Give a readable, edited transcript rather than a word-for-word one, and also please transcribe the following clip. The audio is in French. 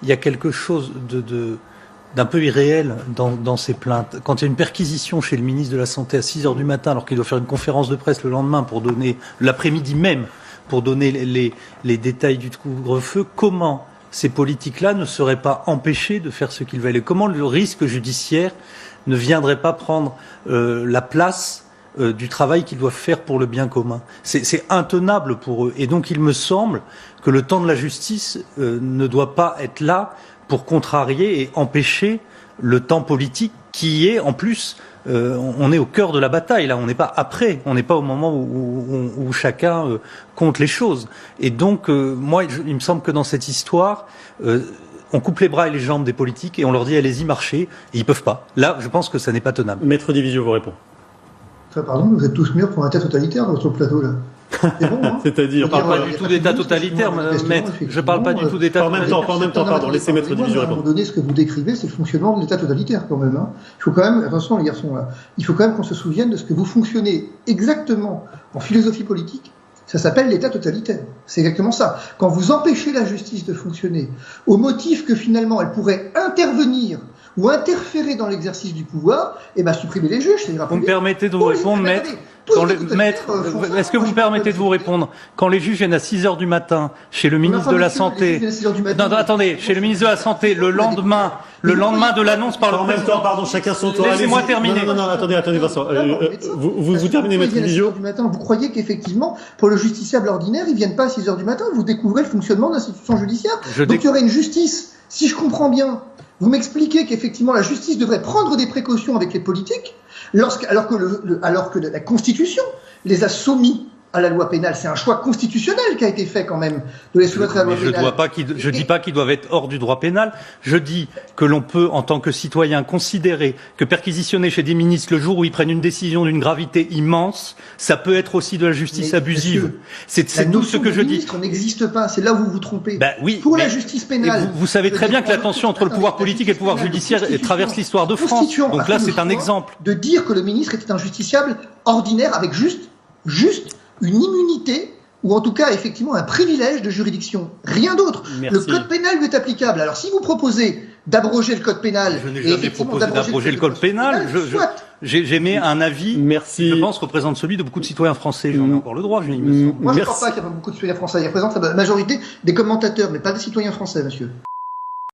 il y a quelque chose d'un peu irréel dans ces plaintes. Quand il y a une perquisition chez le ministre de la Santé à 6 heures du matin, alors qu'il doit faire une conférence de presse le lendemain pour donner, l'après-midi même, pour donner les détails du couvre-feu, comment ces politiques-là ne seraient pas empêchés de faire ce qu'ils veulent? Et comment le risque judiciaire ne viendrait pas prendre la place du travail qu'ils doivent faire pour le bien commun? C'est intenable pour eux. Et donc il me semble que le temps de la justice ne doit pas être là pour contrarier et empêcher le temps politique qui est, en plus, on est au cœur de la bataille, là, on n'est pas après, on n'est pas au moment où chacun compte les choses. Et donc, moi, il me semble que dans cette histoire, on coupe les bras et les jambes des politiques et on leur dit allez-y, marchez, et ils peuvent pas. Là, je pense que ça n'est pas tenable. Maître Divisio vous répond. Pardon, vous êtes tous mûrs pour un État totalitaire dans votre plateau, là. C'est bon, hein. C'est-à-dire, je parle pas du tout d'État totalitaire, maître. Je parle pas du tout d'État totalitaire. En même temps, pardon, laissez Maître Divisio répondre. À un moment donné, ce que vous décrivez, c'est le fonctionnement de l'État totalitaire, quand même, hein. Il faut quand même, attention les garçons, là, il faut quand même qu'on se souvienne de ce que vous fonctionnez exactement en philosophie politique. Ça s'appelle l'État totalitaire. C'est exactement ça. Quand vous empêchez la justice de fonctionner, au motif que finalement elle pourrait intervenir ou interférer dans l'exercice du pouvoir, et ben supprimer les juges, c'est Vous me permettez de vous répondre, maître? Est-ce que vous me permettez de vous répondre? Quand les juges viennent à 6 heures du matin chez le ministre de la Santé, non, attendez, chez le ministre de la Santé, le lendemain de l'annonce par le en même temps, pardon, chacun son tour. Laissez-moi terminer. Non, attendez, Vincent. Vous terminez, Maître Divisio. Vous croyez qu'effectivement, pour le justiciable ordinaire, ils viennent pas à 6 heures du matin, vous découvrez le fonctionnement de l'institution judiciaire. Donc il y aurait une justice, si je comprends bien. Vous m'expliquez qu'effectivement la justice devrait prendre des précautions avec les politiques, alors que la Constitution les a soumis à la loi pénale. C'est un choix constitutionnel qui a été fait quand même de les soumettre à la loi pénale. Je dis pas qu'ils doivent être hors du droit pénal. Je dis que l'on peut, en tant que citoyen, considérer que perquisitionner chez des ministres le jour où ils prennent une décision d'une gravité immense, ça peut être aussi de la justice abusive. C'est tout ce que je dis. La n'existe pas. C'est là où vous vous trompez. Ben oui. Pour la justice pénale. Vous savez très bien que la tension entre le pouvoir politique et le pouvoir judiciaire traverse l'histoire de France. Donc là, c'est un exemple. De dire que le ministre était un justiciable ordinaire avec juste une immunité, ou en tout cas effectivement un privilège de juridiction. Rien d'autre. Le code pénal lui est applicable. Alors si vous proposez d'abroger le code pénal... Je n'ai jamais proposé d'abroger le code pénal. J'émets un avis qui, je pense, représente celui de beaucoup de citoyens français. J'en ai encore le droit, il me semble. Moi, je ne crois pas qu'il y a beaucoup de citoyens français. Il représente la majorité des commentateurs, mais pas des citoyens français, monsieur.